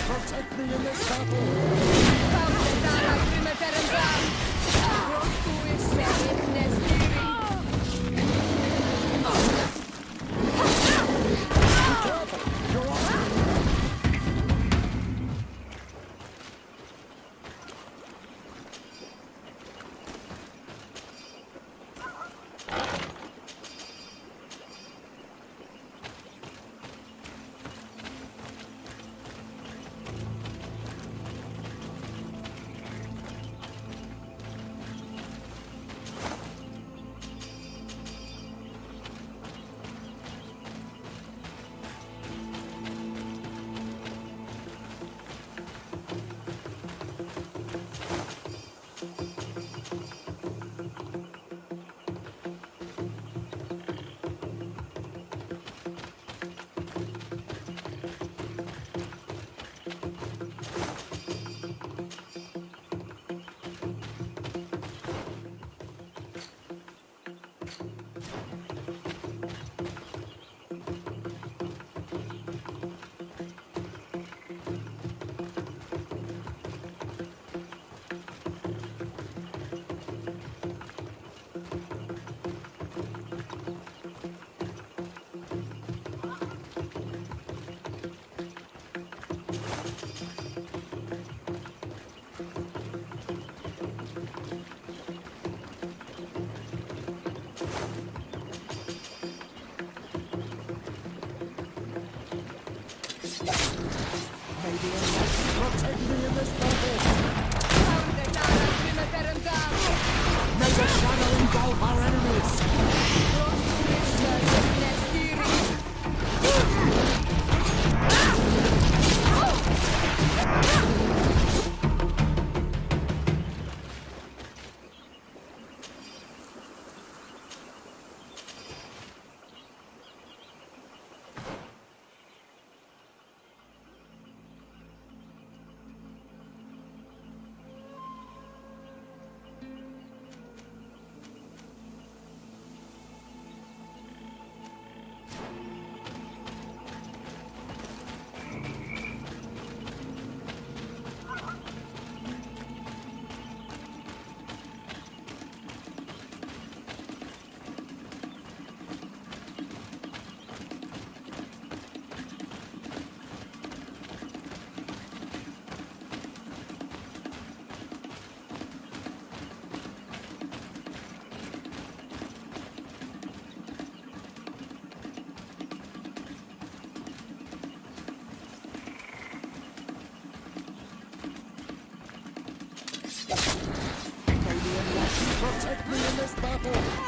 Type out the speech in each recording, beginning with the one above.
Protect me in this battle! Protect me in this battle! May the shadow engulf our enemies! Protect me in this battle!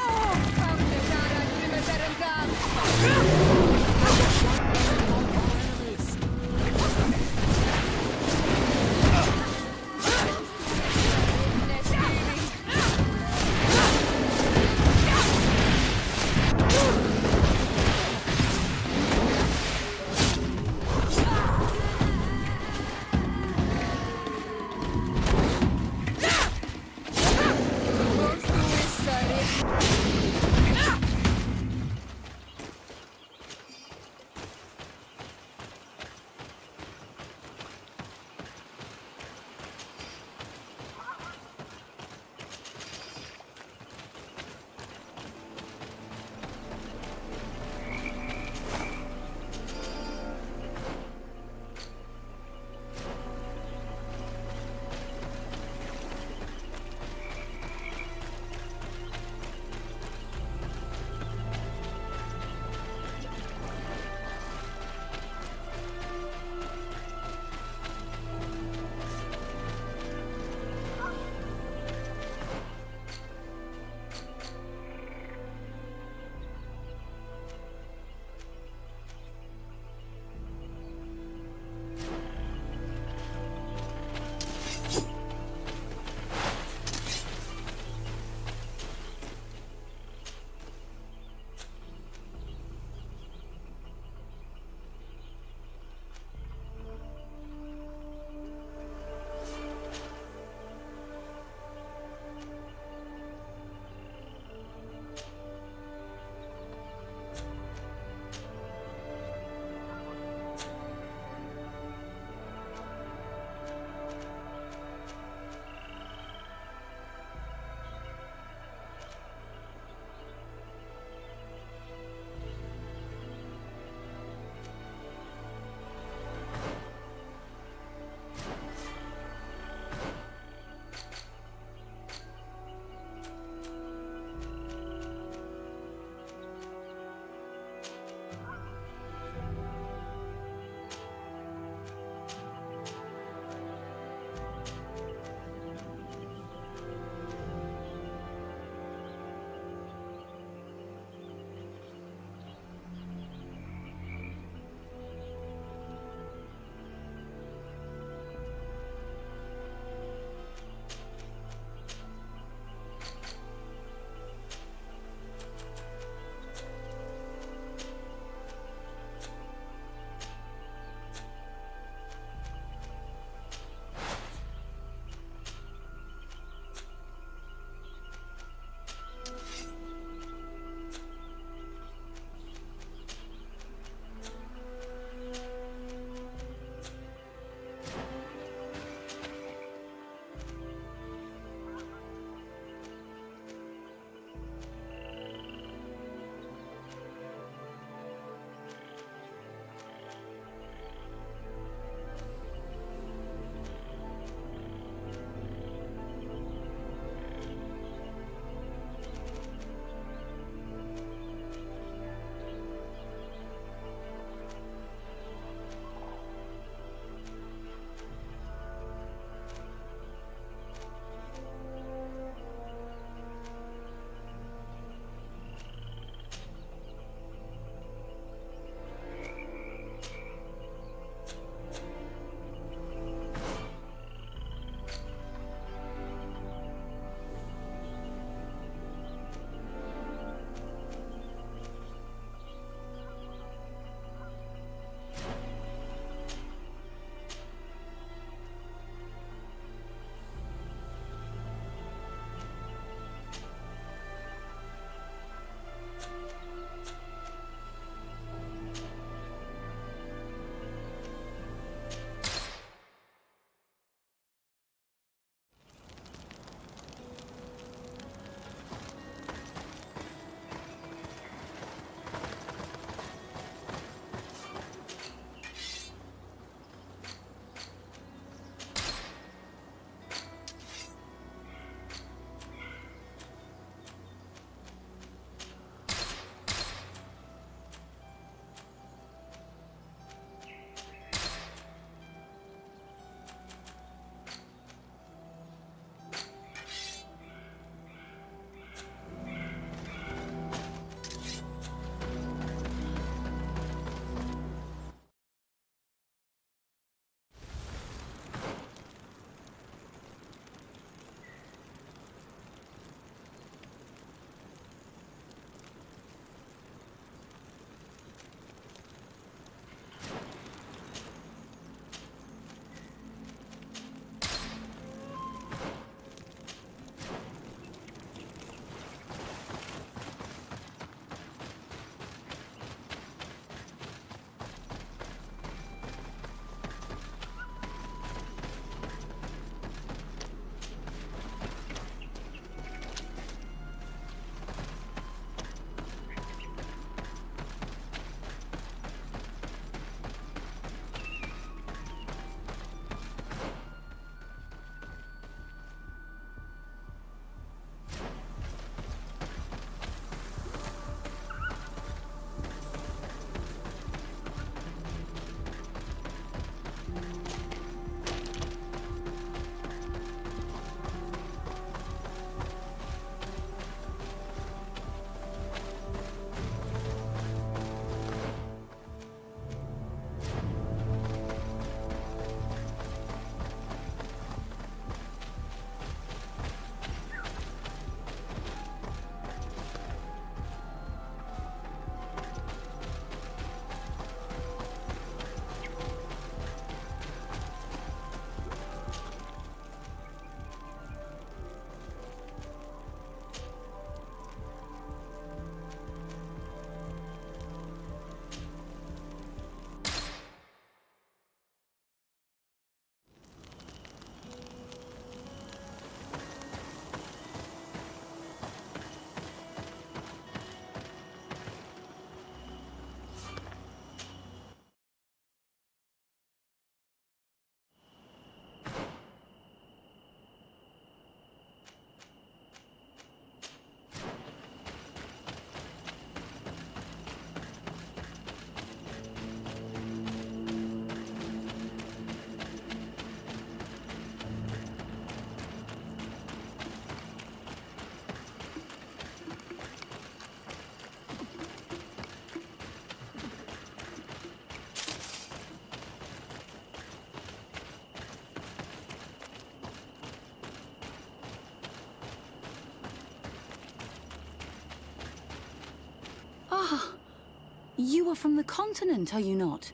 You are from the continent, are you not?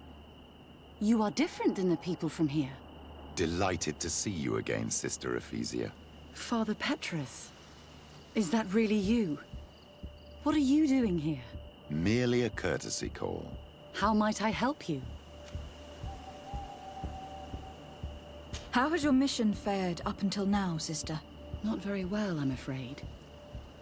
You are different than the people from here. Delighted to see you again, Sister Ephesia. Father Petrus, is that really you? What are you doing here? Merely a courtesy call. How might I help you? How has your mission fared up until now, sister? Not very well, I'm afraid.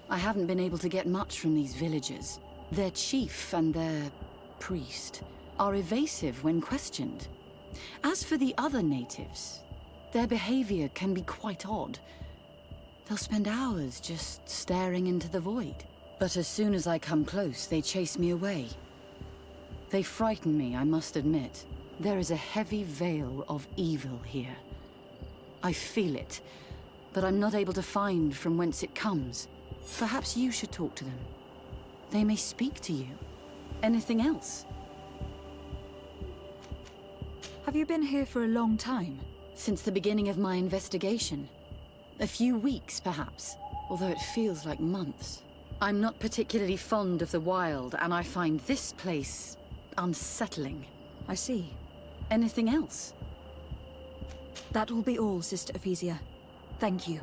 I haven't been able to get much from these villagers. Their chief and their priest are evasive when questioned. As for the other natives, their behavior can be quite odd. They'll spend hours just staring into the void. But as soon as I come close, they chase me away. They frighten me, I must admit. There is a heavy veil of evil here. I feel it, but I'm not able to find from whence it comes. Perhaps you should talk to them. They may speak to you. Anything else? Have you been here for a long time? Since the beginning of my investigation. A few weeks, perhaps, although it feels like months. I'm not particularly fond of the wild, and I find this place unsettling. I see. Anything else? That will be all, Sister Ephesia. Thank you.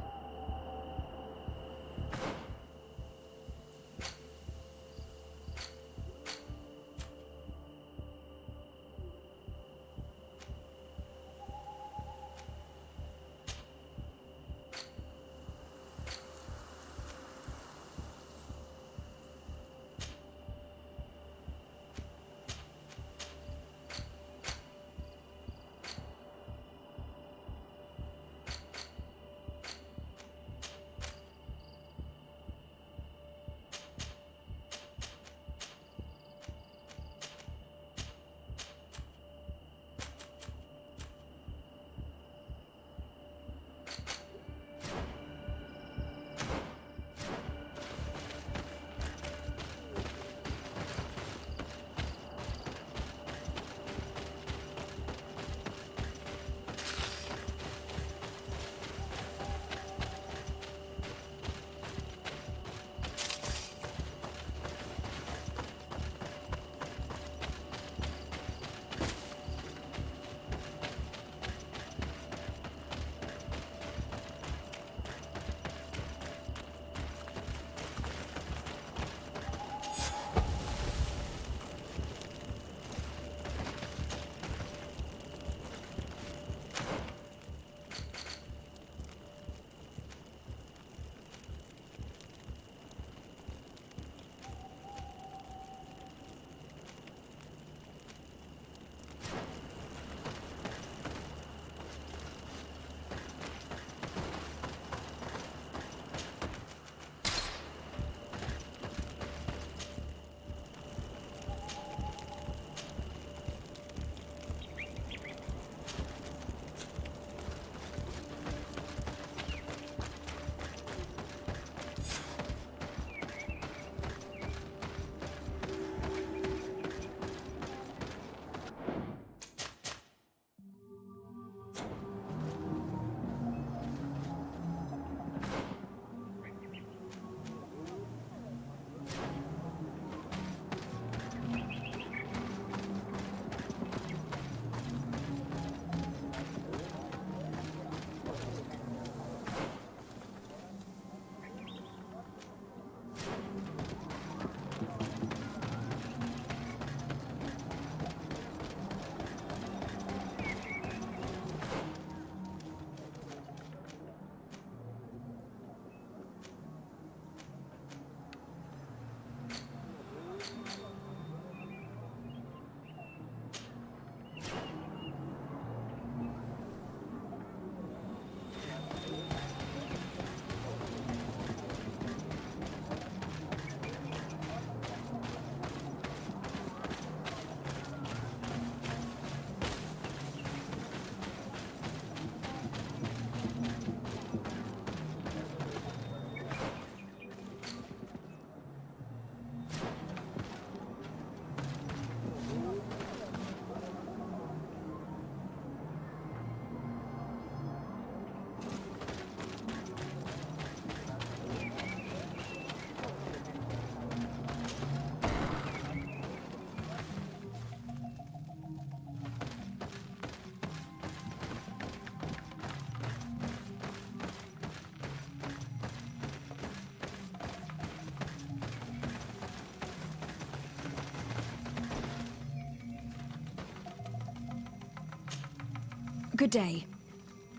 Good day.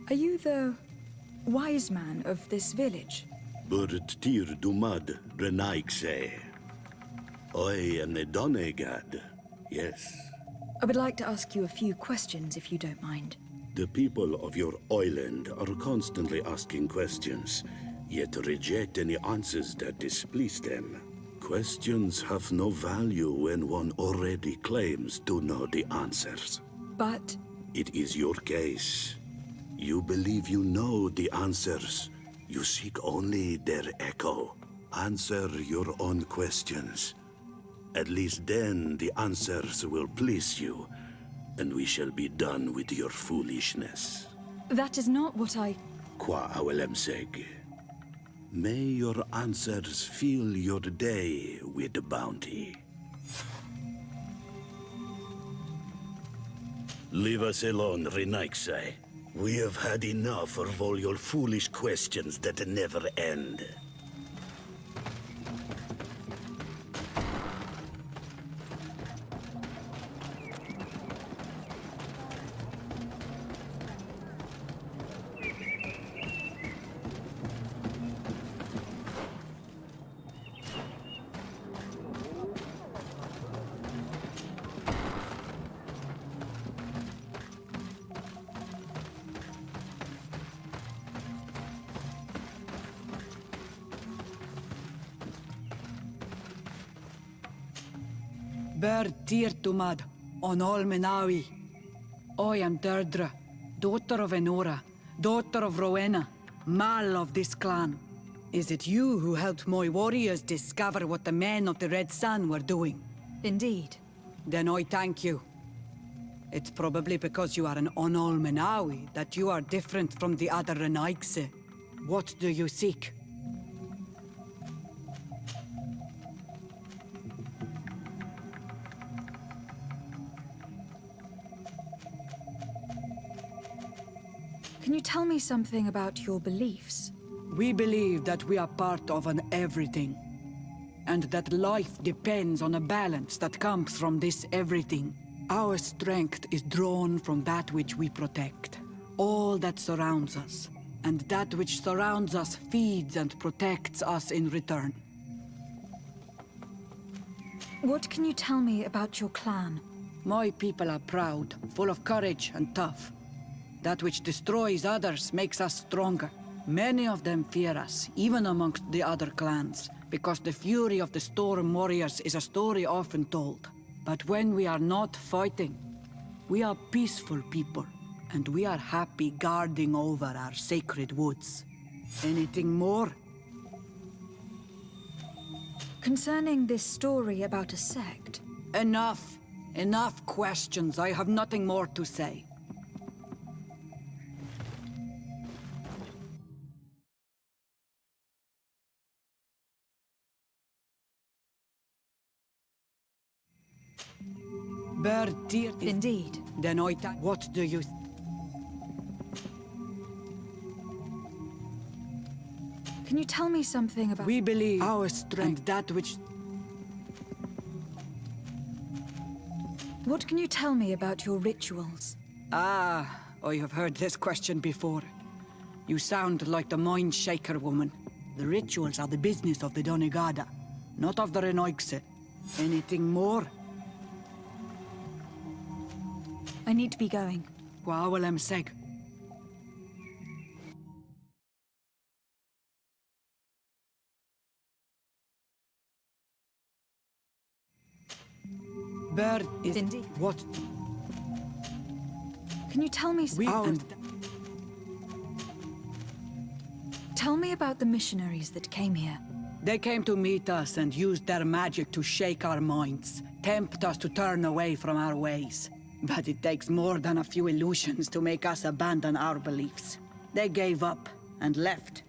Are you the wise man of this village? Burt tir dumad renaikse. I am the Donegad. Yes. I would like to ask you a few questions, if you don't mind. The people of your island are constantly asking questions, yet reject any answers that displease them. Questions have no value when one already claims to know the answers. But It is your case. You believe you know the answers. You seek only their echo. Answer your own questions. At least then the answers will please you, and we shall be done with your foolishness. that is not what I... Qua awelemseg. May your answers fill your day with bounty. Leave us alone, Renaixai. We have had enough of all your foolish questions that never end. Ber Tirtumad, on Olmenawi. I am Deirdre, daughter of Enora, daughter of Rowena, Mal of this clan. Is it you who helped my warriors discover what the men of the Red Sun were doing? Indeed. Then I thank you. It's probably because you are an Onolmenawi that you are different from the other Renaigse. What do you seek? Can you tell me something about your beliefs? We believe that we are part of an everything, and that life depends on a balance that comes from this everything. Our strength is drawn from that which we protect, all that surrounds us, and that which surrounds us feeds and protects us in return. What can you tell me about your clan? My people are proud, full of courage and tough. That which destroys others makes us stronger. Many of them fear us, even amongst the other clans, because the fury of the Storm Warriors is a story often told. But when we are not fighting, we are peaceful people, and we are happy guarding over our sacred woods. Anything more? Concerning this story about a sect, Enough! Enough questions. I have nothing more to say. Bertir. indeed. Then I what do you... Can you tell me something about... We believe our strength, and that which... What can you tell me about your rituals? Ah, I have heard this question before. You sound like the Mind Shaker woman. The rituals are the business of the Donegada, not of the Renoigse. Anything more? I need to be going. Wawalem seg. Bird is... Indeed. What? Can you tell me... We and... Tell me about the missionaries that came here. They came to meet us and used their magic to shake our minds, tempt us to turn away from our ways. But it takes more than a few illusions to make us abandon our beliefs. They gave up and left,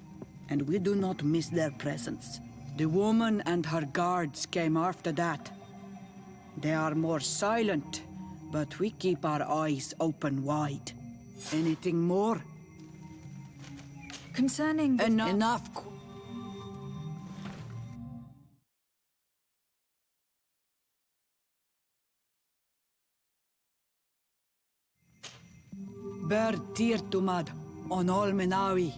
and we do not miss their presence. The woman and her guards came after that. They are more silent, but we keep our eyes open wide. Anything more? Concerning the... Enough. Ber Tirtumad on Olmenawi.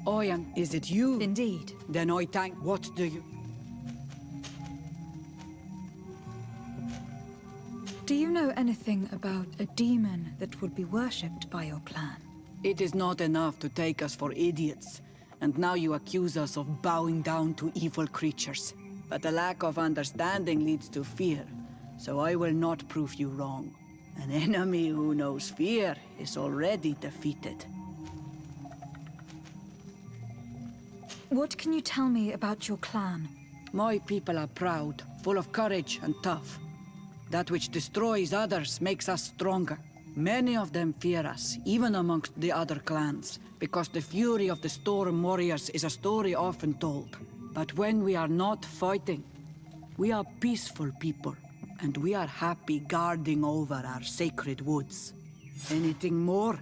Oyan, is it you? Indeed. Then I thank. What do you? Do you know anything about a demon that would be worshipped by your clan? It is not enough to take us for idiots, and now you accuse us of bowing down to evil creatures. But a lack of understanding leads to fear, so I will not prove you wrong. An enemy who knows fear is already defeated. What can you tell me about your clan? My people are proud, full of courage and tough. That which destroys others makes us stronger. Many of them fear us, even amongst the other clans, because the fury of the Storm Warriors is a story often told. But when we are not fighting, we are peaceful people, and we are happy guarding over our sacred woods. Anything more?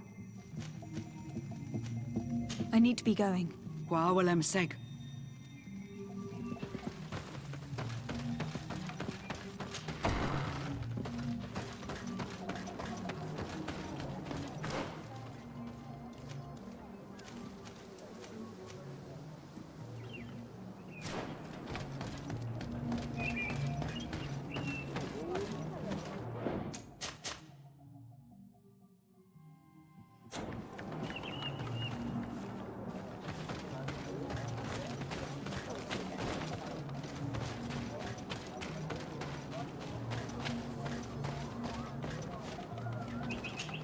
I need to be going. Quawalem seg.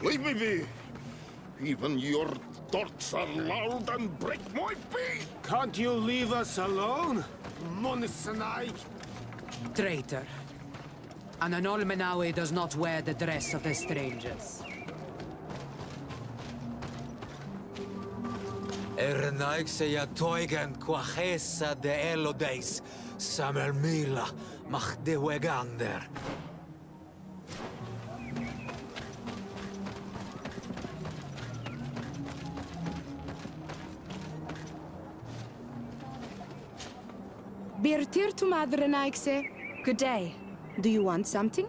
Leave me be! Even your thoughts are loud and break my beak! Can't you leave us alone? Monisanaik? Traitor. An Olmenawi does not wear the dress of the strangers. Ernaikse ja toigen quachesa de elodeis, Samer Mila, mach de wegander. Birtir madre Naikse. Good day. Do you want something?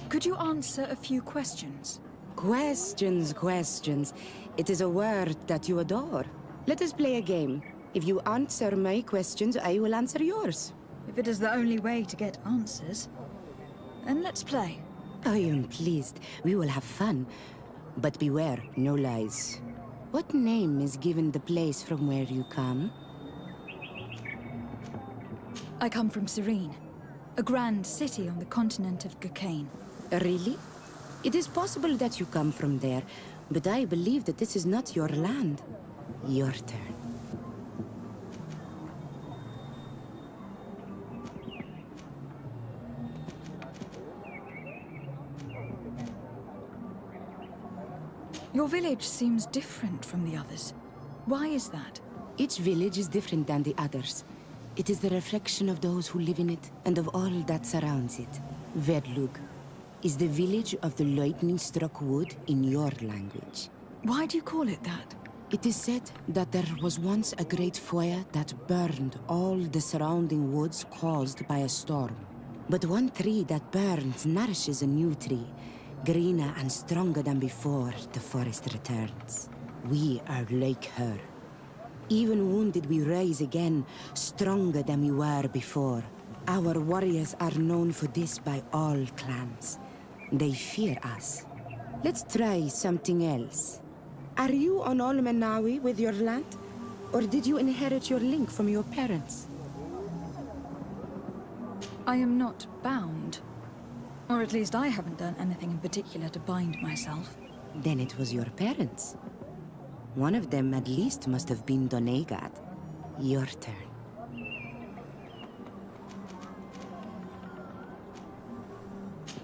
Could you answer a few questions? Questions. It is a word that you adore. Let us play a game. If you answer my questions, I will answer yours. If it is the only way to get answers, then let's play. I am pleased. We will have fun. But beware, no lies. What name is given the place from where you come? I come from Serene, a grand city on the continent of Gurkane. Really? It is possible that you come from there, but I believe that this is not your land. Your turn. Your village seems different from the others. Why is that? Each village is different than the others. It is the reflection of those who live in it, and of all that surrounds it. Verdlug is the village of the lightning-struck wood in your language. Why do you call it that? It is said that there was once a great fire that burned all the surrounding woods caused by a storm. But one tree that burns nourishes a new tree, greener and stronger than before the forest returns. We are like her. Even wounded, we rise again, stronger than we were before. Our warriors are known for this by all clans. They fear us. Let's try something else. Are you on Olmenawi with your land? Or did you inherit your link from your parents? I am not bound. Or at least I haven't done anything in particular to bind myself. Then it was your parents. One of them at least must have been Donegat. Your turn.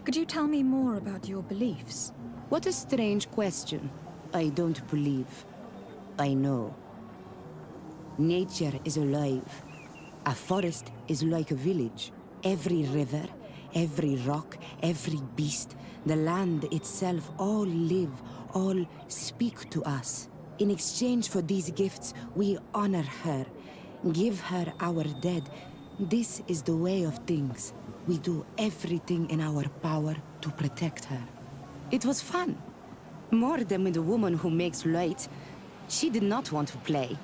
Could you tell me more about your beliefs? What a strange question. I don't believe. I know. Nature is alive. A forest is like a village. Every river, every rock, every beast, the land itself, all live, all speak to us. In exchange for these gifts, we honor her, give her our dead. This is the way of things. We do everything in our power to protect her. It was fun. More than with the woman who makes light. She did not want to play.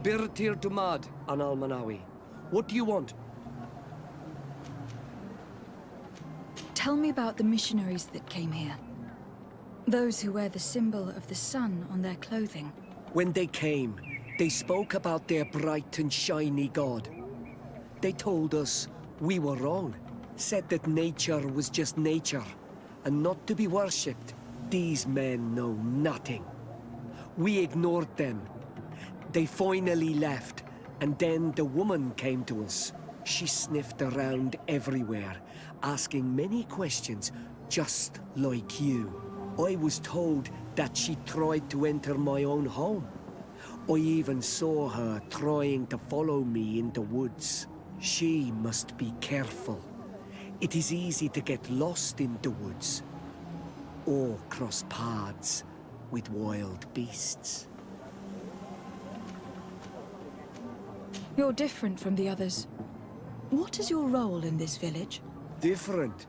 Birtir to Mad, an Almanawi. What do you want? Tell me about the missionaries that came here. Those who wear the symbol of the sun on their clothing. When they came, they spoke about their bright and shiny god. They told us we were wrong, said that nature was just nature, and not to be worshipped. These men know nothing. We ignored them. They finally left, and then the woman came to us. She sniffed around everywhere, asking many questions, just like you. I was told that she tried to enter my own home. I even saw her trying to follow me in the woods. She must be careful. It is easy to get lost in the woods, or cross paths with wild beasts. You're different from the others. What is your role in this village? Different?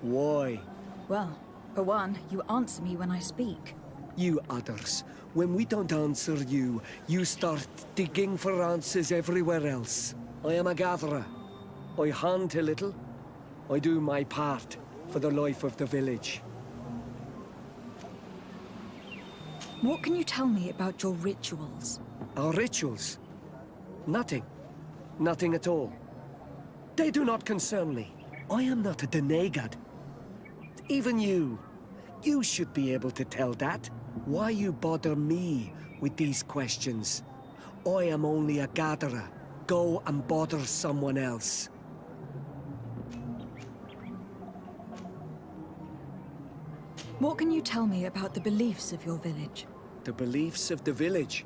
Why? Well, for one, you answer me when I speak. You others, when we don't answer you, you start digging for answers everywhere else. I am a gatherer. I hunt a little. I do my part for the life of the village. What can you tell me about your rituals? Our rituals? Nothing. Nothing at all. They do not concern me. I am not a denegad. Even you. You should be able to tell that. Why you bother me with these questions? I am only a gatherer. Go and bother someone else. What can you tell me about the beliefs of your village? The beliefs of the village?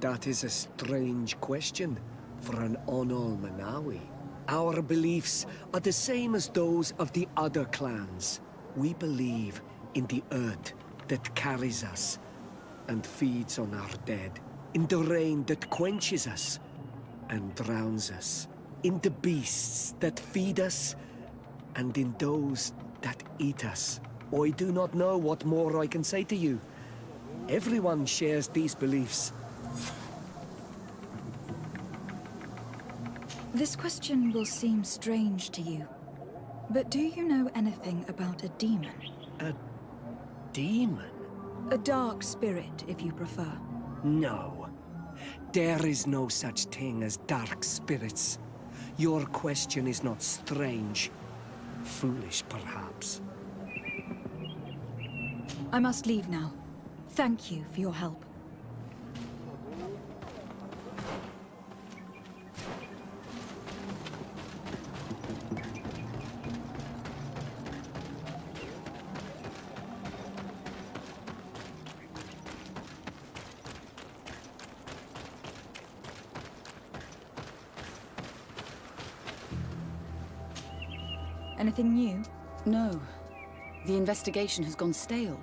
That is a strange question for an Onol-Manawi. Our beliefs are the same as those of the other clans. We believe in the earth that carries us and feeds on our dead, in the rain that quenches us and drowns us, in the beasts that feed us and in those that eat us. I do not know what more I can say to you. Everyone shares these beliefs. This question will seem strange to you, but do you know anything about a demon? A demon? A dark spirit, if you prefer. No. There is no such thing as dark spirits. Your question is not strange. Foolish, perhaps. I must leave now. Thank you for your help. Anything new? No. The investigation has gone stale.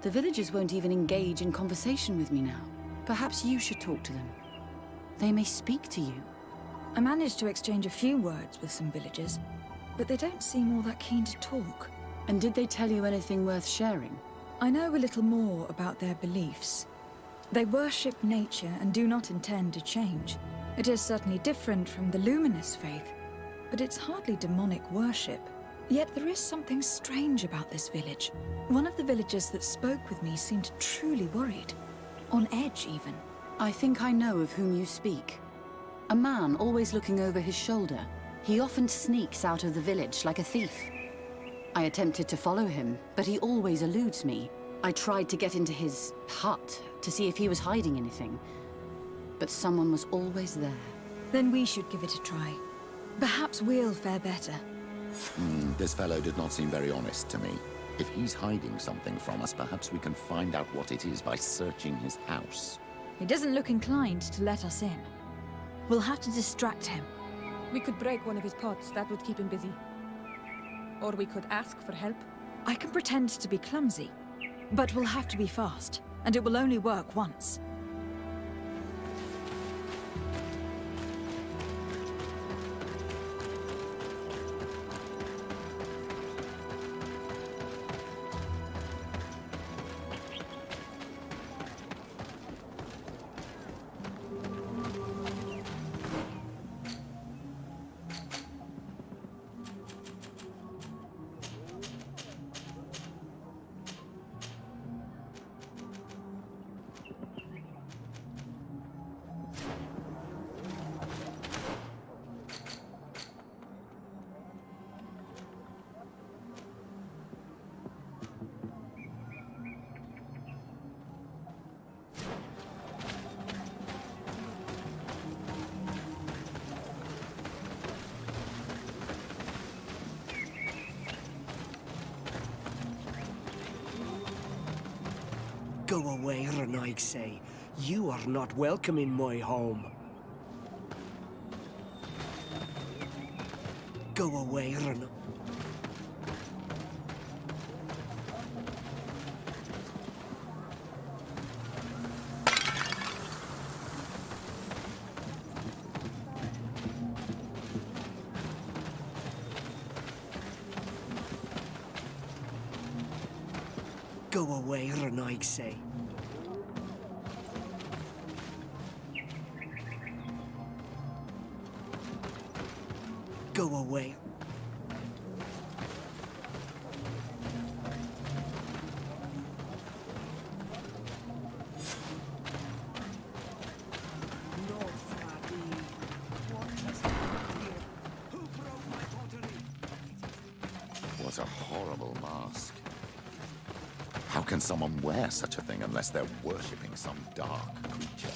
The villagers won't even engage in conversation with me now. Perhaps you should talk to them. They may speak to you. I managed to exchange a few words with some villagers, but they don't seem all that keen to talk. And did they tell you anything worth sharing? I know a little more about their beliefs. They worship nature and do not intend to change. It is certainly different from the luminous faith, but it's hardly demonic worship. Yet there is something strange about this village. One of the villagers that spoke with me seemed truly worried. On edge, even. I think I know of whom you speak. A man always looking over his shoulder. He often sneaks out of the village like a thief. I attempted to follow him, but he always eludes me. I tried to get into his hut to see if he was hiding anything, but someone was always there. Then we should give it a try. Perhaps we'll fare better. This fellow did not seem very honest to me. If he's hiding something from us, perhaps we can find out what it is by searching his house. He doesn't look inclined to let us in. We'll have to distract him. We could break one of his pots, that would keep him busy. Or we could ask for help. I can pretend to be clumsy, but we'll have to be fast, and it will only work once. Go away, Renaig say. You are not welcome in my home. Go away, Renaig. Go away, Renaig say. Go away. What a horrible mask. How can someone wear such a thing unless they're worshipping some dark creature?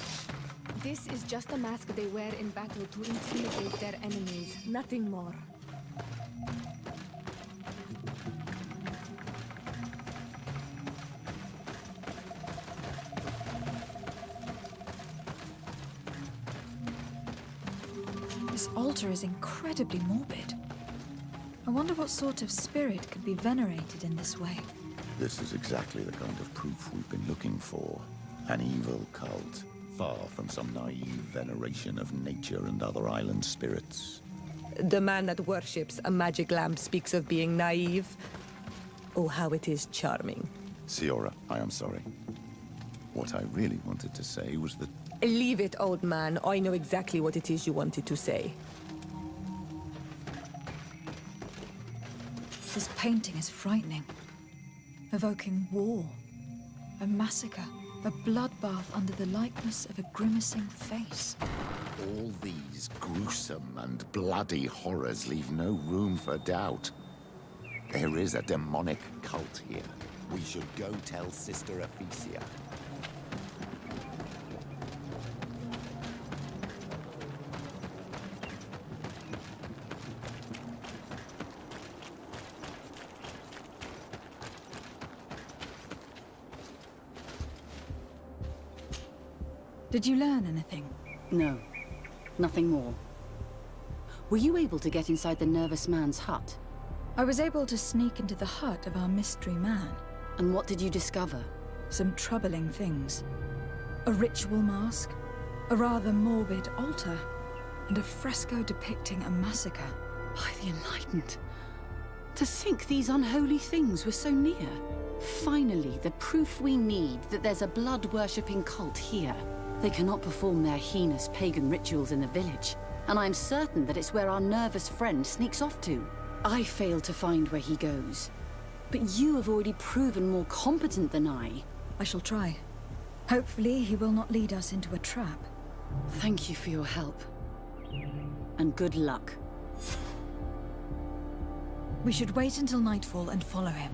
This is just a mask they wear in battle to intimidate their enemies, nothing more. This altar is incredibly morbid. I wonder what sort of spirit could be venerated in this way. This is exactly the kind of proof we've been looking for. An evil cult, far from some naive veneration of nature and other island spirits. The man that worships a magic lamp speaks of being naive. Oh, how it is charming. Siora, I am sorry. What I really wanted to say was that... Leave it, old man. I know exactly what it is you wanted to say. This painting is frightening. Evoking war, a massacre, a bloodbath under the likeness of a grimacing face. All these gruesome and bloody horrors leave no room for doubt. There is a demonic cult here. We should go tell Sister Ephesia. Did you learn anything? No, nothing more. Were you able to get inside the nervous man's hut? I was able to sneak into the hut of our mystery man. And what did you discover? Some troubling things. A ritual mask, a rather morbid altar, and a fresco depicting a massacre. By the Enlightened. To think these unholy things were so near. Finally, the proof we need that there's a blood-worshipping cult here. They cannot perform their heinous pagan rituals in the village, and I'm certain that it's where our nervous friend sneaks off to. I failed to find where he goes, but you have already proven more competent than I. I shall try. Hopefully, he will not lead us into a trap. Thank you for your help. And good luck. We should wait until nightfall and follow him.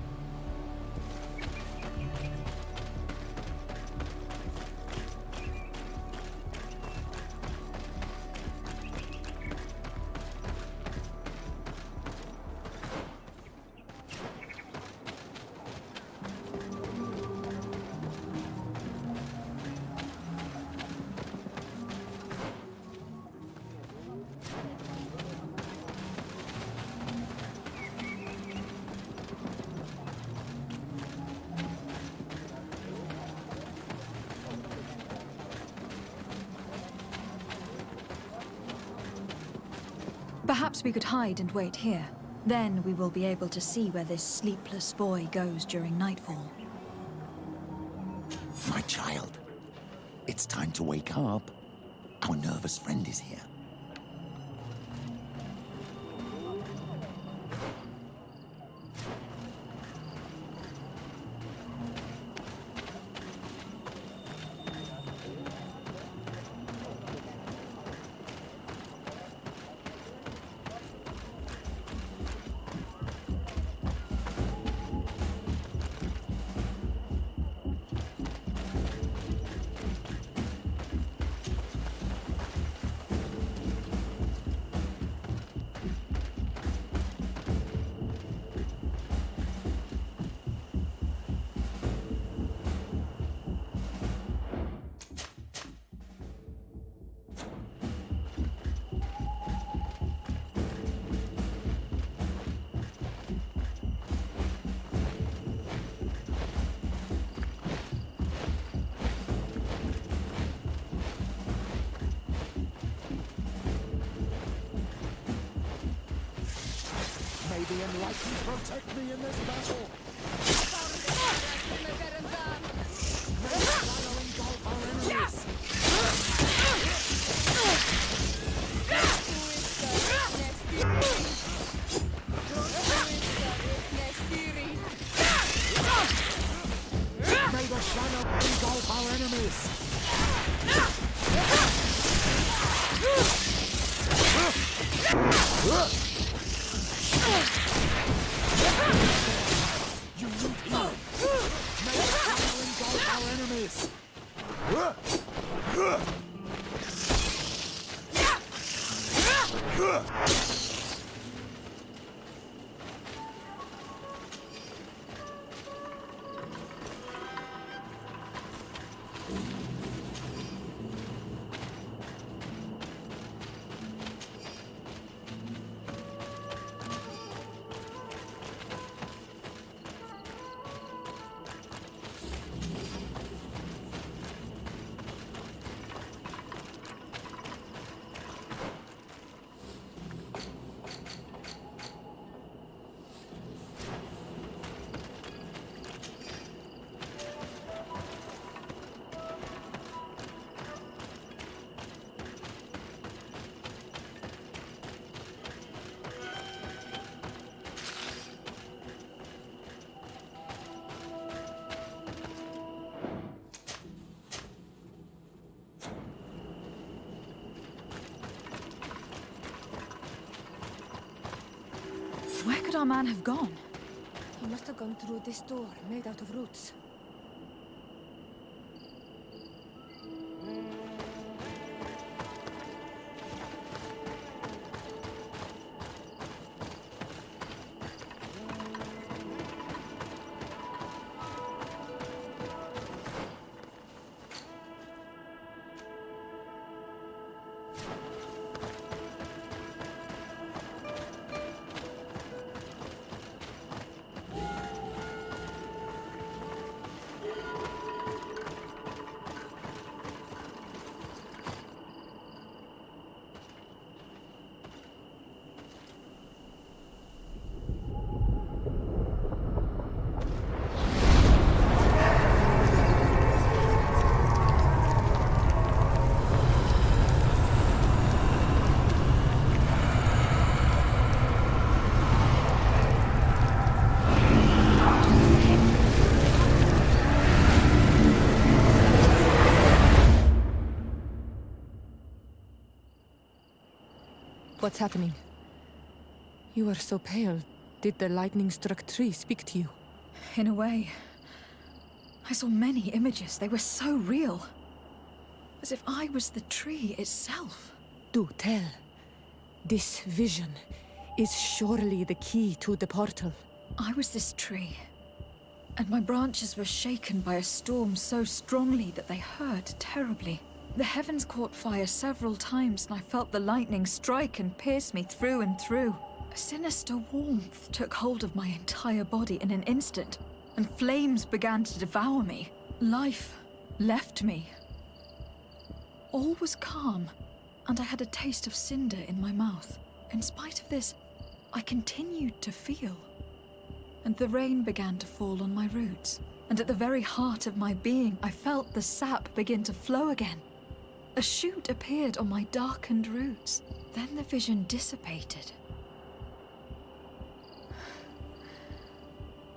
Perhaps we could hide and wait here. Then we will be able to see where this sleepless boy goes during nightfall. My child, it's time to wake up. Our nervous friend is here. May the enlightened protect me in this battle. May the fire engulf our enemies. May the shadow engulf our enemies. You need heal. May the shadow engulf our enemies. Where could our man have gone? He must have gone through this door, made out of roots. What's happening? You are so pale. Did the lightning-struck tree speak to you? In a way. I saw many images. They were so real. As if I was the tree itself. Do tell. This vision is surely the key to the portal. I was this tree. And my branches were shaken by a storm so strongly that they hurt terribly. The heavens caught fire several times, and I felt the lightning strike and pierce me through and through. A sinister warmth took hold of my entire body in an instant, and flames began to devour me. Life left me. All was calm, and I had a taste of cinder in my mouth. In spite of this, I continued to feel. And the rain began to fall on my roots. And at the very heart of my being, I felt the sap begin to flow again. A shoot appeared on my darkened roots. Then the vision dissipated.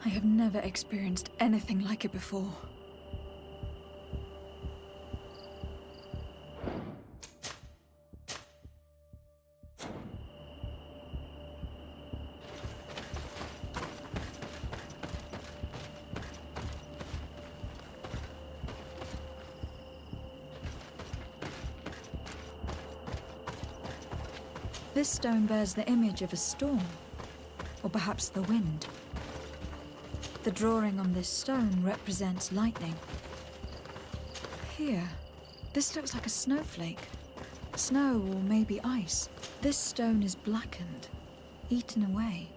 I have never experienced anything like it before. This stone bears the image of a storm, or perhaps the wind. The drawing on this stone represents lightning. Here, this looks like a snowflake. Snow or maybe ice. This stone is blackened, eaten away.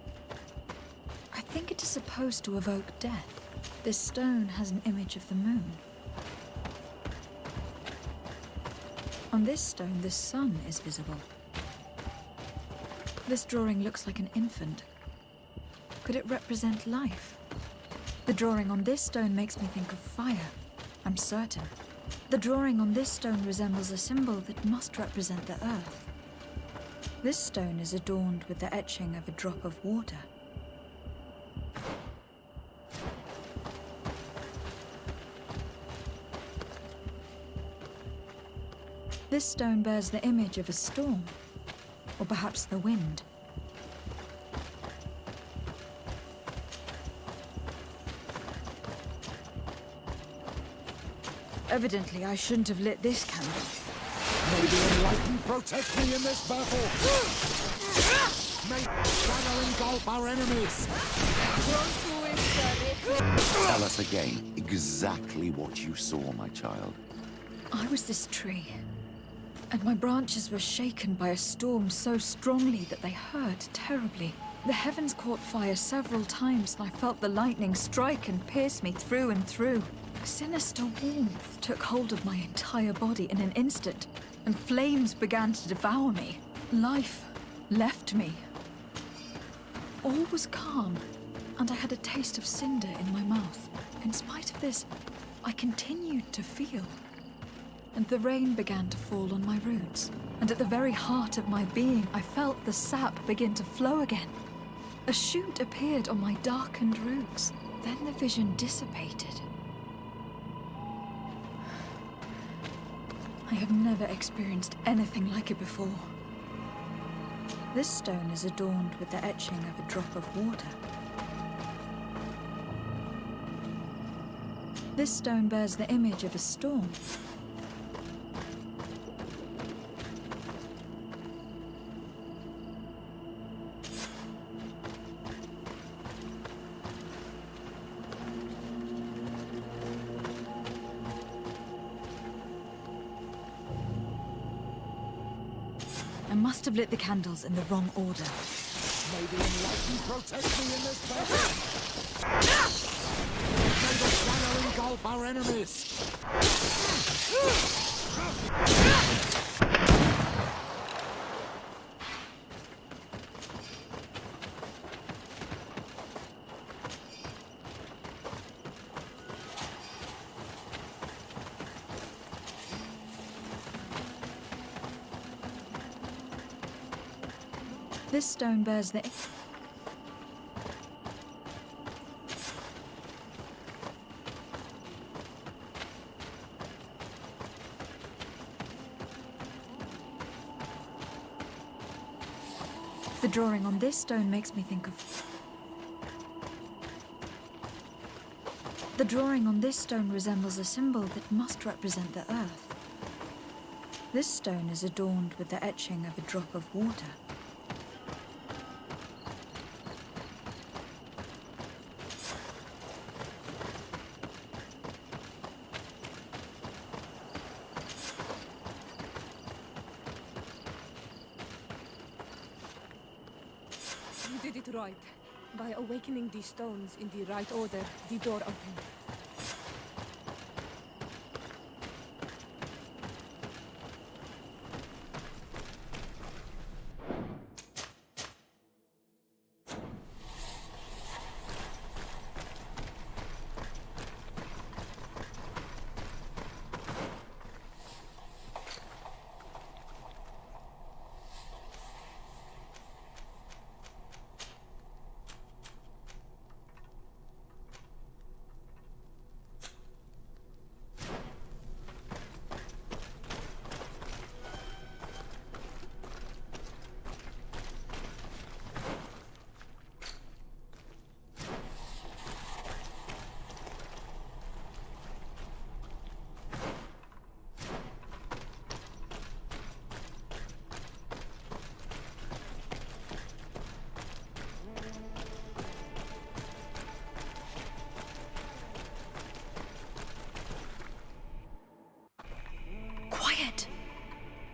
I think it is supposed to evoke death. This stone has an image of the moon. On this stone, the sun is visible. This drawing looks like an infant. Could it represent life? The drawing on this stone makes me think of fire. I'm certain. The drawing on this stone resembles a symbol that must represent the earth. This stone is adorned with the etching of a drop of water. This stone bears the image of a storm, or perhaps the wind. Evidently, I shouldn't have lit this candle. May the enlightened protect me in this battle! May shadow engulf our enemies! Tell us again exactly what you saw, my child. I was this tree, and my branches were shaken by a storm so strongly that they hurt terribly. The heavens caught fire several times, and I felt the lightning strike and pierce me through and through. A sinister warmth took hold of my entire body in an instant, and flames began to devour me. Life left me. All was calm, and I had a taste of cinder in my mouth. In spite of this, I continued to feel. And the rain began to fall on my roots. And at the very heart of my being, I felt the sap begin to flow again. A shoot appeared on my darkened roots. Then the vision dissipated. I have never experienced anything like it before. This stone is adorned with the etching of a drop of water. This stone bears the image of a storm. I must have lit the candles in the wrong order. May the enlightened protect me in this battle! May the shadow engulf our enemies! This stone bears the... The drawing on this stone makes me think of... The drawing on this stone resembles a symbol that must represent the earth. This stone is adorned with the etching of a drop of water. You did it right. By awakening these stones in the right order, the door opened.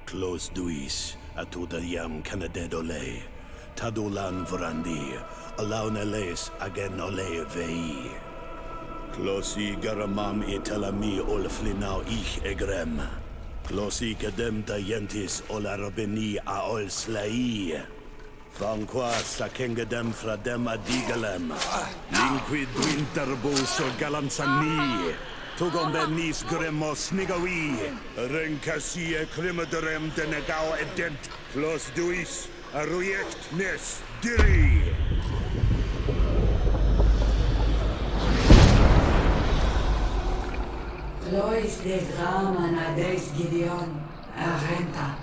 Close duis, atuda yam canadedole. Tadulan vrandi, alaun eles agen ole vei. Closi garamam itelami olflinau ich egrem. Closi kedem tayentis olarabeni a ol slai. Vanqua sakengedem fradem adigalem. Linquid winterbus o galanzani. Tugombenis gremos nigawi. Rencasie crimaderem denegao edent. Clos duis, aruyect nes diri. Lois des Raman ades Gideon, Arenta.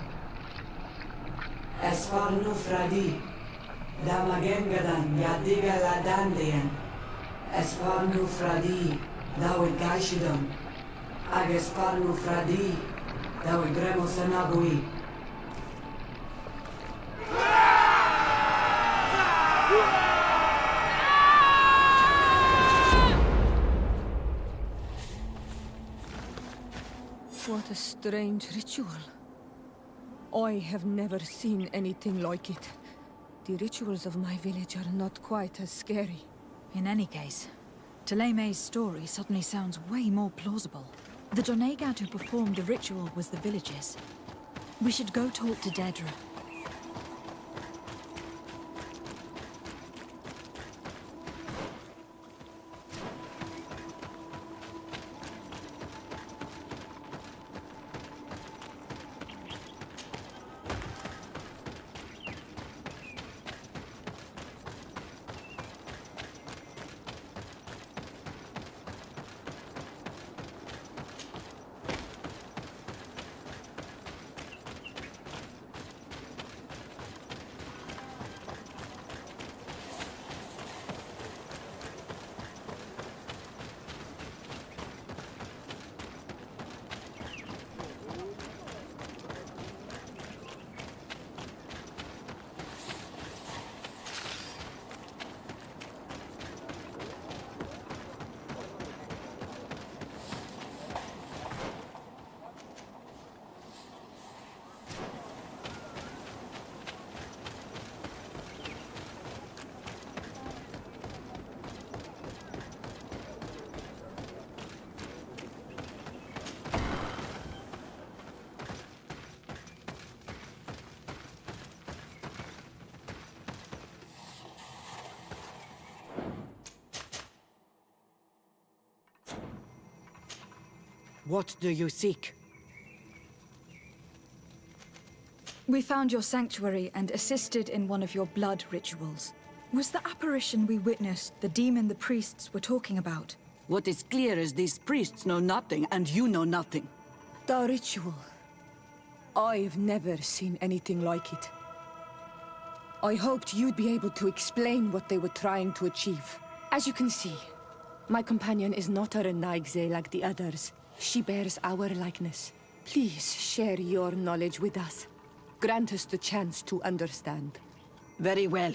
Esparnu Fradi, Damagengadan, Yadiga Ladandian. Esparnu Fradi, Dawi Gaishidon. Agesparnu Fradi, Dawi Gremosanagui. What a strange ritual. I have never seen anything like it. The rituals of my village are not quite as scary. In any case, Teleme's story suddenly sounds way more plausible. The Donegat who performed the ritual was the villagers. We should go talk to Dedra. What do you seek? We found your sanctuary and assisted in one of your blood rituals. Was the apparition we witnessed the demon the priests were talking about? What is clear is these priests know nothing, and you know nothing. The ritual. I've never seen anything like it. I hoped you'd be able to explain what they were trying to achieve. As you can see, my companion is not a Renaigze like the others. She bears our likeness. Please share your knowledge with us. Grant us the chance to understand. Very well.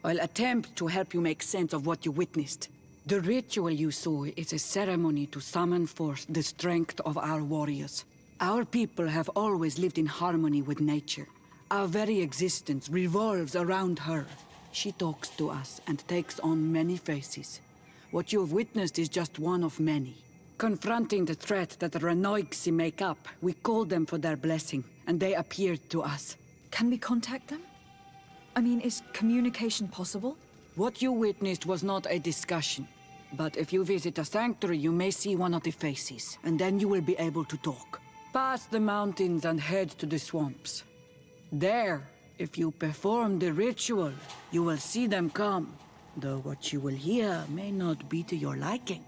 I'll attempt to help you make sense of what you witnessed. The ritual you saw is a ceremony to summon forth the strength of our warriors. Our people have always lived in harmony with nature. Our very existence revolves around her. She talks to us and takes on many faces. What you have witnessed is just one of many. Confronting the threat that the Renoigsi make up, we called them for their blessing, and they appeared to us. Can we contact them? I mean, is communication possible? What you witnessed was not a discussion. But if you visit a sanctuary, you may see one of the faces, and then you will be able to talk. Pass the mountains and head to the swamps. There, if you perform the ritual, you will see them come, though what you will hear may not be to your liking.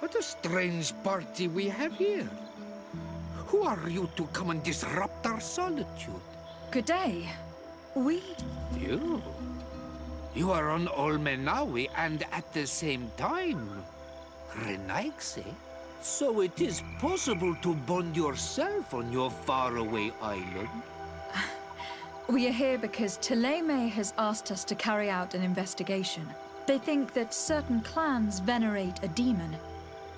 What a strange party we have here. Who are you to come and disrupt our solitude? Good day. You? You are on Olmenawi and at the same time, Renaigse. So it is possible to bond yourself on your faraway island? We are here because Teleme has asked us to carry out an investigation. They think that certain clans venerate a demon,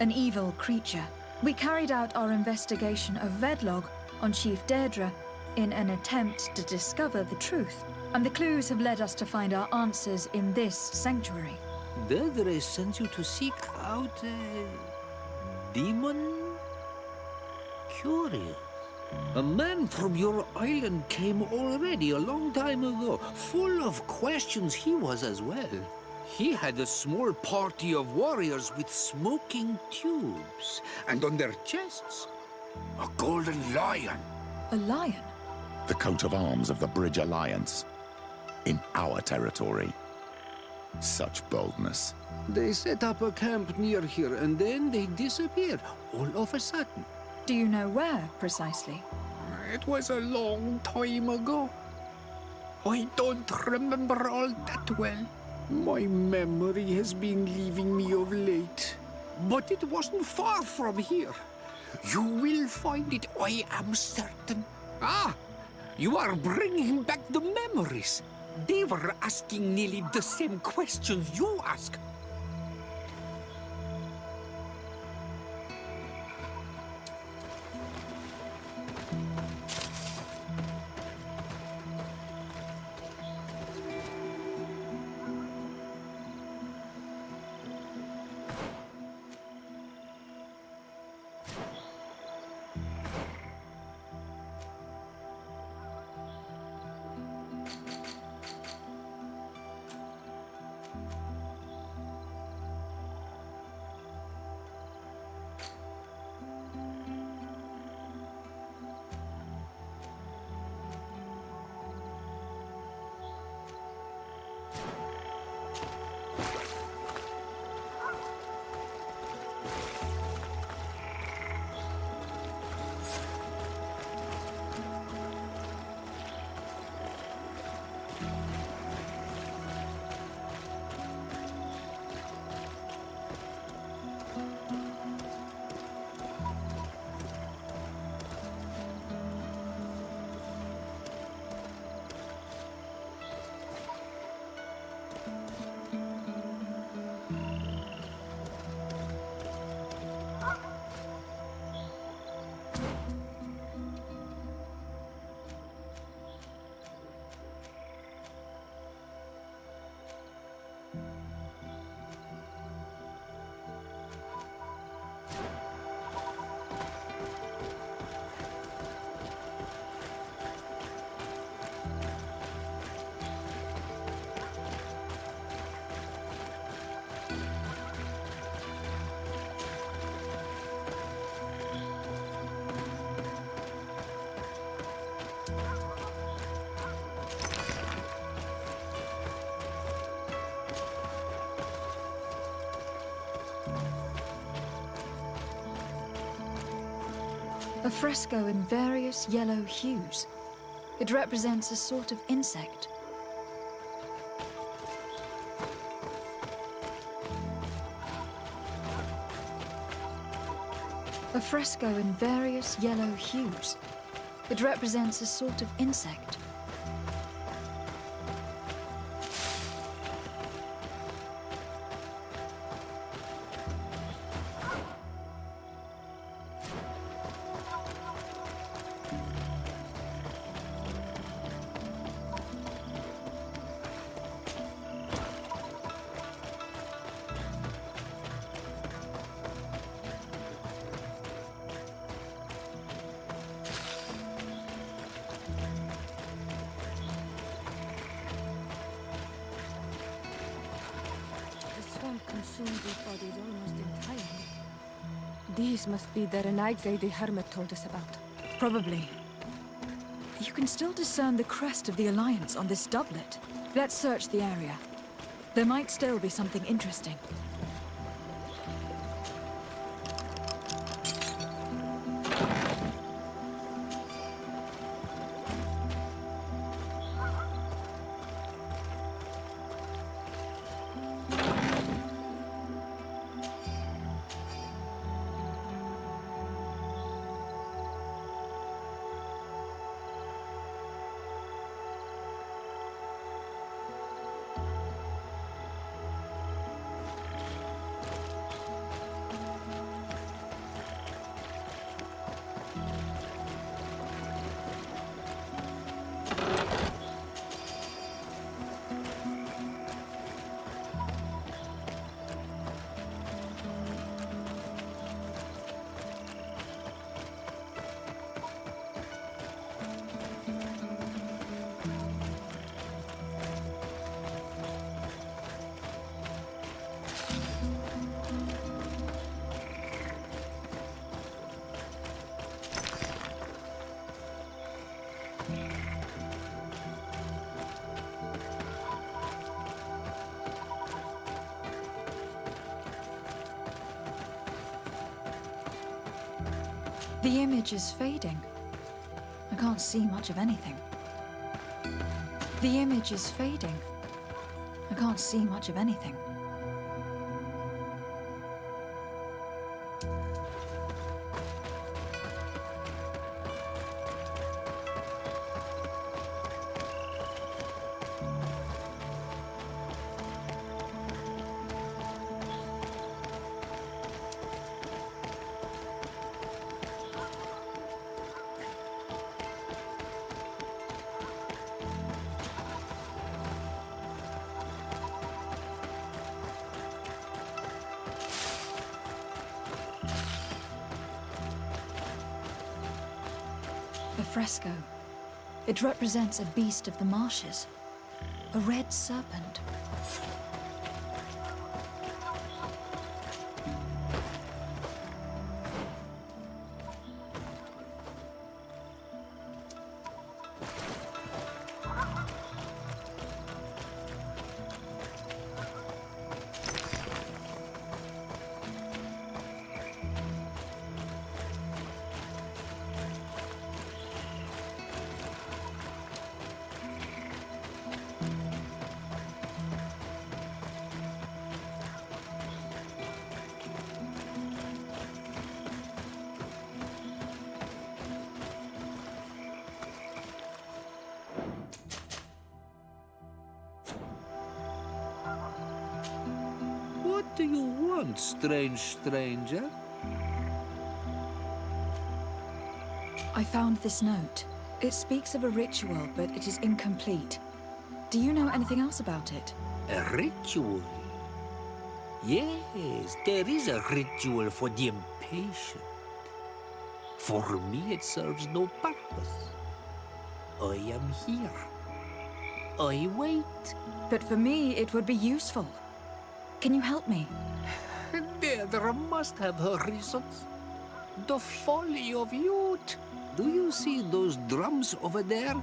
an evil creature. We carried out our investigation of Vedlog on Chief Deirdre in an attempt to discover the truth. And the clues have led us to find our answers in this sanctuary. Deirdre sent you to seek out a demon? Curious. A man from your island came already a long time ago. Full of questions he was as well. He had a small party of warriors with smoking tubes. And on their chests, a golden lion. A lion? The coat of arms of the Bridge Alliance. In our territory. Such boldness. They set up a camp near here and then they disappeared all of a sudden. Do you know where, precisely? It was a long time ago. I don't remember all that well. My memory has been leaving me of late. But it wasn't far from here. You will find it, I am certain. Ah! You are bringing back the memories. They were asking nearly the same questions you ask. A fresco in various yellow hues. It represents a sort of insect. A fresco in various yellow hues. It represents a sort of insect. Consumed these bodies almost entirely. These must be the Renaigse the Hermit told us about. Probably. You can still discern the crest of the Alliance on this doublet. Let's search the area. There might still be something interesting. The image is fading. I can't see much of anything. The image is fading. I can't see much of anything. A fresco. It represents a beast of the marshes. A red serpent. What do you want, strange stranger? I found this note. It speaks of a ritual, but it is incomplete. Do you know anything else about it? A ritual? Yes, there is a ritual for the impatient. For me, it serves no purpose. I am here. I wait. But for me, it would be useful. Can you help me? There must have her reasons. The folly of youth. Do you see those drums over there?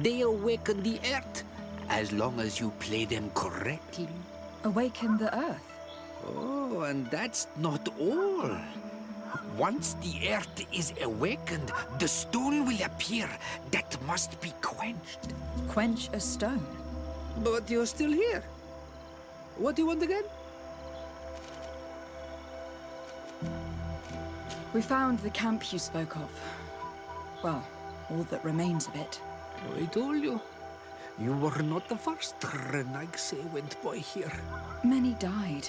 They awaken the earth, as long as you play them correctly. Awaken the earth? Oh, and that's not all. Once the earth is awakened, the stone will appear that must be quenched. Quench a stone? But you're still here. What do you want again? We found the camp you spoke of. Well, all that remains of it. I told you. You were not the first Renaigse went by here. Many died.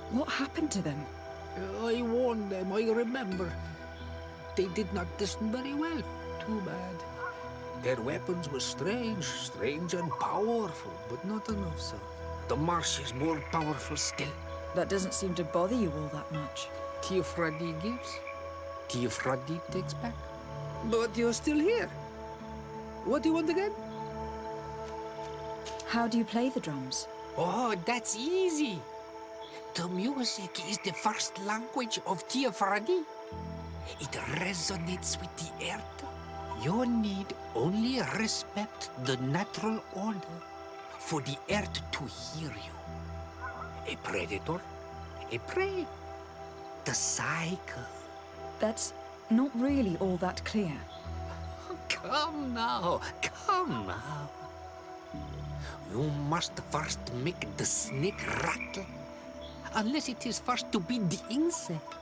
What happened to them? I warned them, I remember. They did not listen very well. Too bad. Their weapons were strange and powerful, but not enough so. The marsh is more powerful still. That doesn't seem to bother you all that much. Tiafradi gives, Tiafradi takes back. But you're still here. What do you want again? How do you play the drums? Oh, that's easy. The music is the first language of Tiafradi. It resonates with the earth. You need only respect the natural order for the earth to hear you. A predator, a prey. The cycle. That's not really all that clear. Come now, come now. You must first make the snake rattle, unless it is first to be the insect.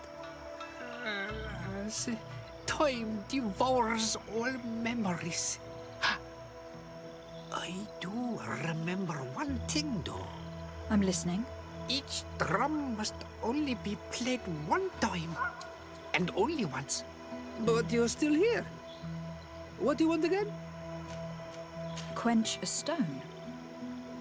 Time devours all memories. I do remember one thing, though. I'm listening. Each drum must only be played one time, and only once. But you're still here. What do you want again? Quench a stone?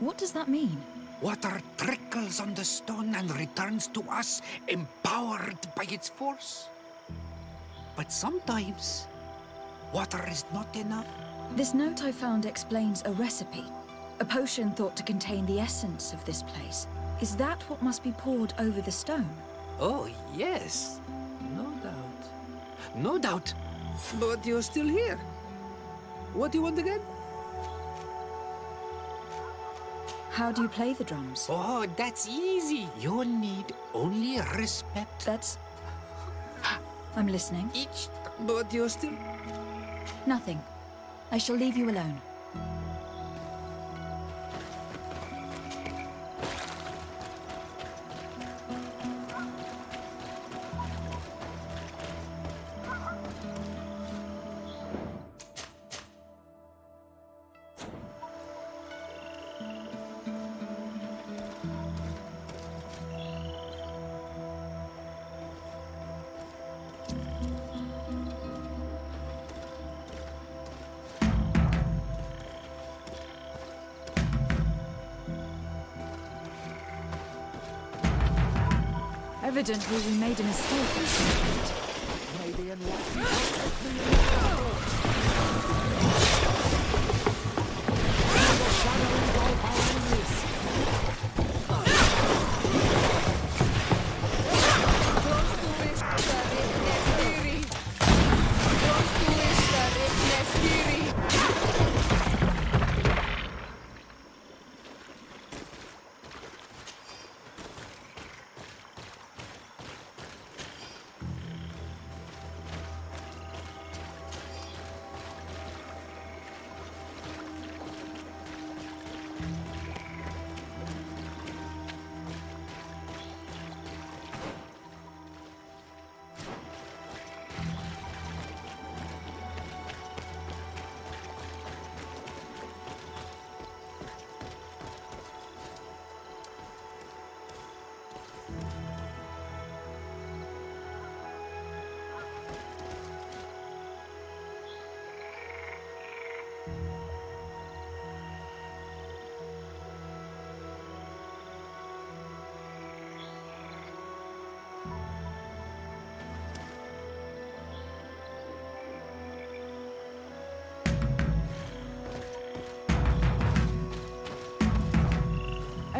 What does that mean? Water trickles on the stone and returns to us, empowered by its force. But sometimes, water is not enough. This note I found explains a recipe. A potion thought to contain the essence of this place. Is that what must be poured over the stone? Oh, yes. No doubt. No doubt. But you're still here. What do you want again? How do you play the drums? Oh, that's easy. You need only respect. That's... I'm listening. But you're still... Nothing. I shall leave you alone. Evidently, we made a mistake at some point. Maybe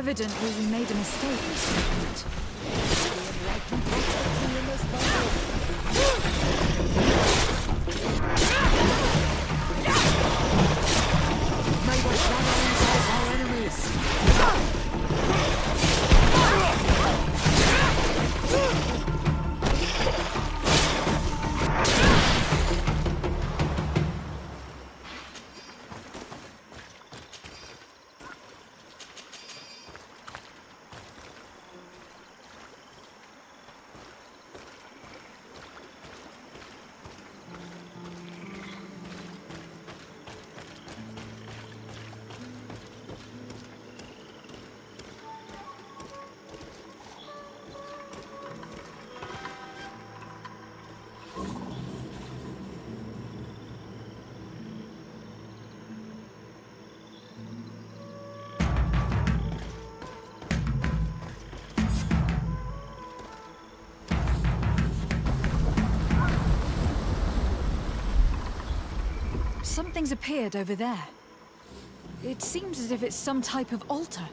Evidently, we made a mistake at some point. May the shadow engulf our enemies! Something's appeared over there. It seems as if it's some type of altar.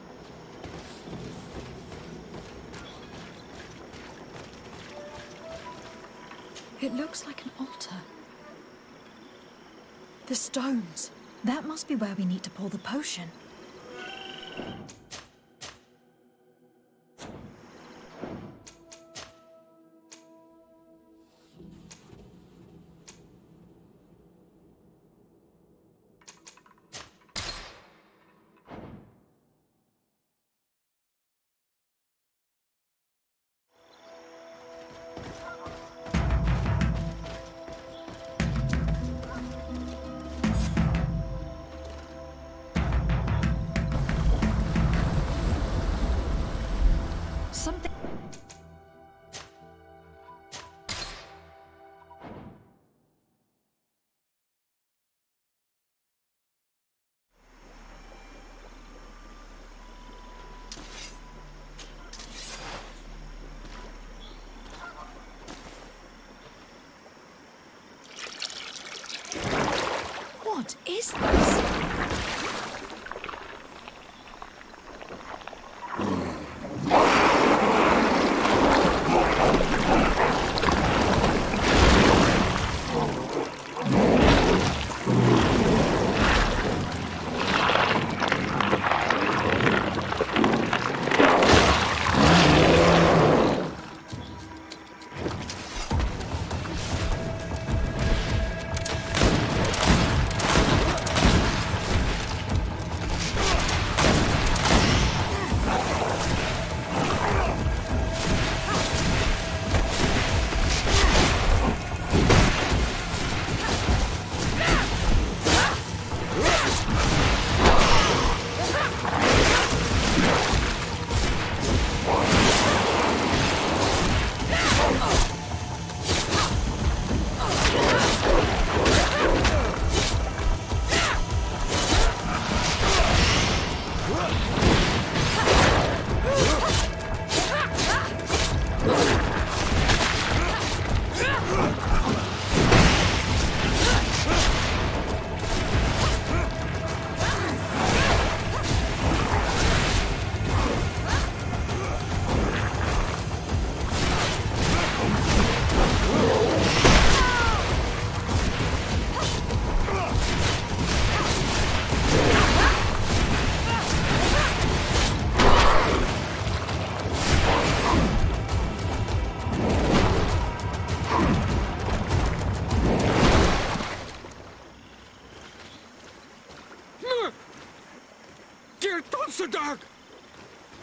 It looks like an altar. The stones. That must be where we need to pour the potion. Something... What is this?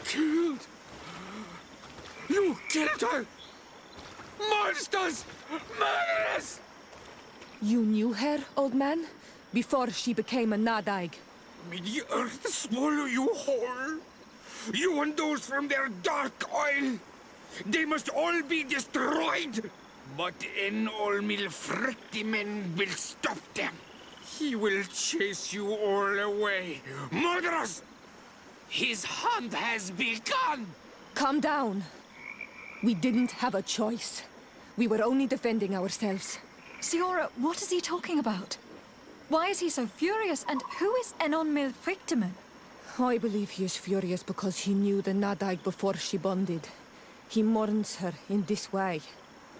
killed. You killed her! Monsters! Murderers! You knew her, old man? Before she became a Nadaig? May the earth swallow you whole! You and those from their dark oil! They must all be destroyed! But Enolmil Frictimen will stop them. He will chase you all away. Murderers! His hunt has begun! Calm down. We didn't have a choice. We were only defending ourselves. Siora, what is he talking about? Why is he so furious, and who is Enonmil Frictimen? I believe he is furious because he knew the Nadaig before she bonded. He mourns her in this way.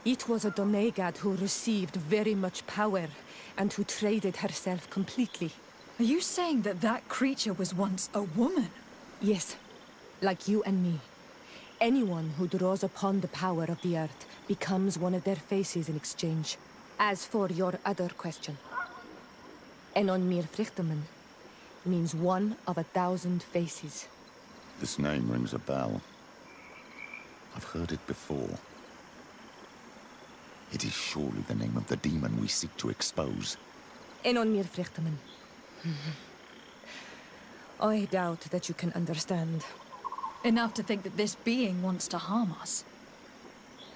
It was a Donegad who received very much power, and who traded herself completely. Are you saying that that creature was once a woman? Yes, like you and me. Anyone who draws upon the power of the earth becomes one of their faces in exchange. As for your other question, Enonmir Frichteman means one of 1,000 faces. This name rings a bell. I've heard it before. It is surely the name of the demon we seek to expose. Enonmir Frichteman. I doubt that you can understand. Enough to think that this being wants to harm us.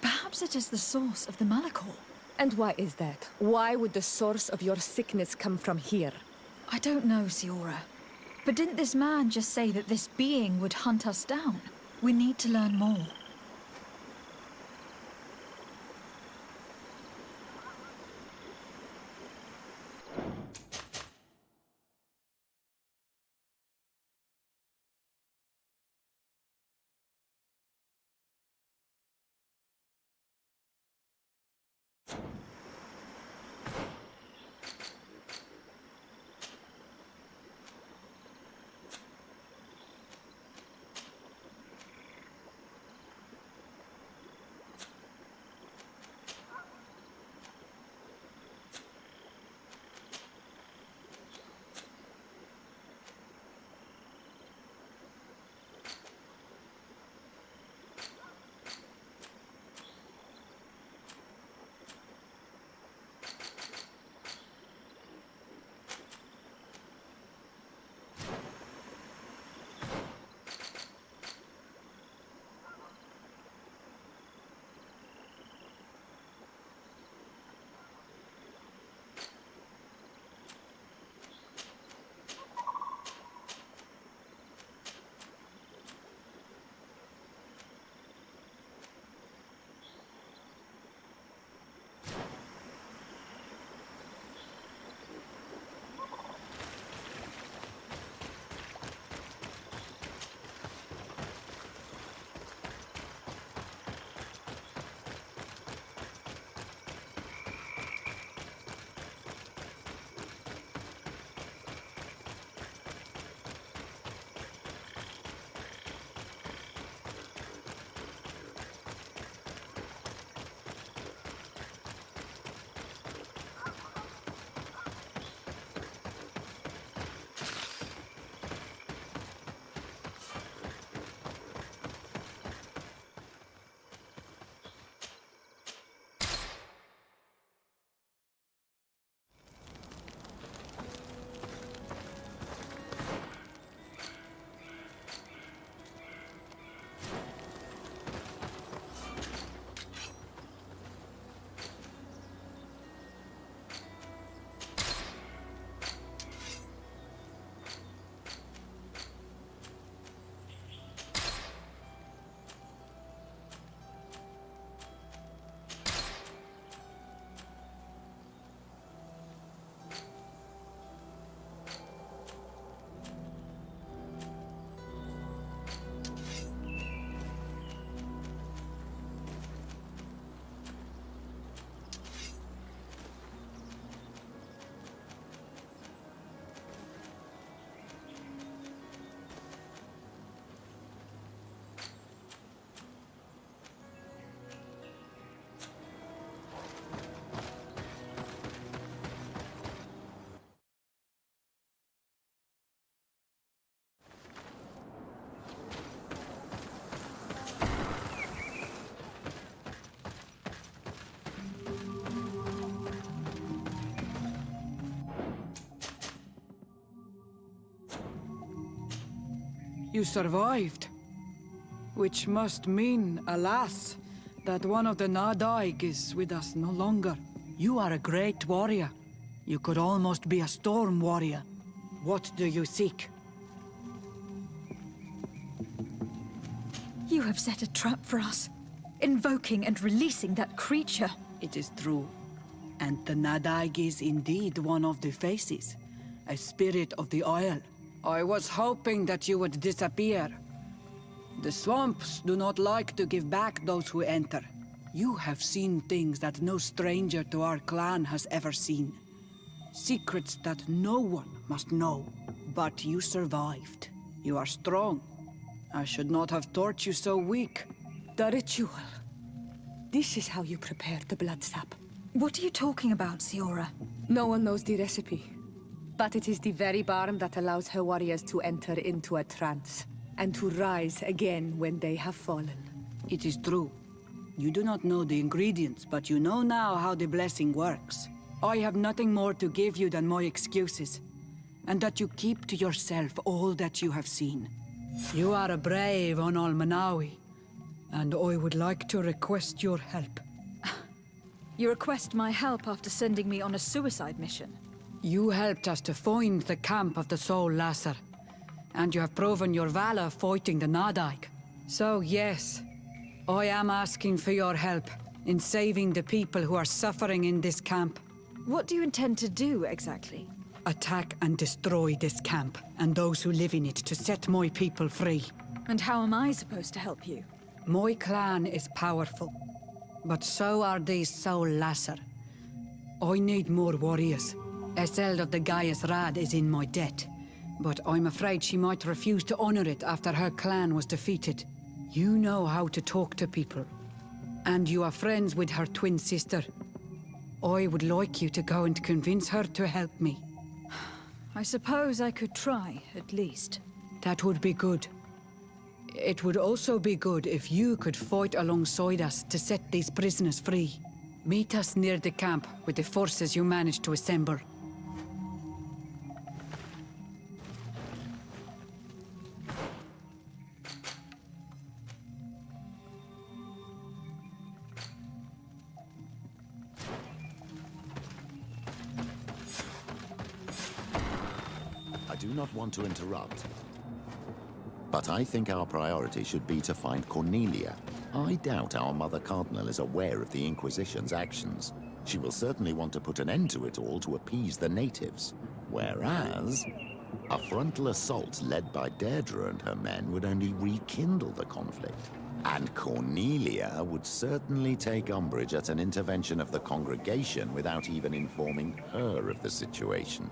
Perhaps it is the source of the Malachor. And why is that? Why would the source of your sickness come from here? I don't know, Siora. But didn't this man just say that this being would hunt us down? We need to learn more. You survived. Which must mean, alas, that one of the Nadaig is with us no longer. You are a great warrior. You could almost be a storm warrior. What do you seek? You have set a trap for us, invoking and releasing that creature. It is true. And the Nadaig is indeed one of the faces. A spirit of the Isle. I was hoping that you would disappear. The swamps do not like to give back those who enter. You have seen things that no stranger to our clan has ever seen. Secrets that no one must know. But you survived. You are strong. I should not have thought you so weak. The ritual. This is how you prepare the blood sap. What are you talking about, Siora? No one knows the recipe. But it is the very barn that allows her warriors to enter into a trance, and to rise again when they have fallen. It is true. You do not know the ingredients, but you know now how the blessing works. I have nothing more to give you than my excuses, and that you keep to yourself all that you have seen. You are a brave Onol Manawi, and I would like to request your help. You request my help after sending me on a suicide mission? You helped us to find the camp of the Soul Lasser, and you have proven your valor fighting the Nadaig. So yes, I am asking for your help in saving the people who are suffering in this camp. What do you intend to do, exactly? Attack and destroy this camp, and those who live in it, to set my people free. And how am I supposed to help you? My clan is powerful, but so are these Soul Lasser. I need more warriors. Eseld of the Gaius Rad is in my debt, but I'm afraid she might refuse to honor it after her clan was defeated. You know how to talk to people, and you are friends with her twin sister. I would like you to go and convince her to help me. I suppose I could try, at least. That would be good. It would also be good if you could fight alongside us to set these prisoners free. Meet us near the camp with the forces you managed to assemble. I do not want to interrupt, but I think our priority should be to find Cornelia. I doubt our Mother Cardinal is aware of the Inquisition's actions. She will certainly want to put an end to it all to appease the natives. Whereas, a frontal assault led by Deirdre and her men would only rekindle the conflict. And Cornelia would certainly take umbrage at an intervention of the congregation without even informing her of the situation.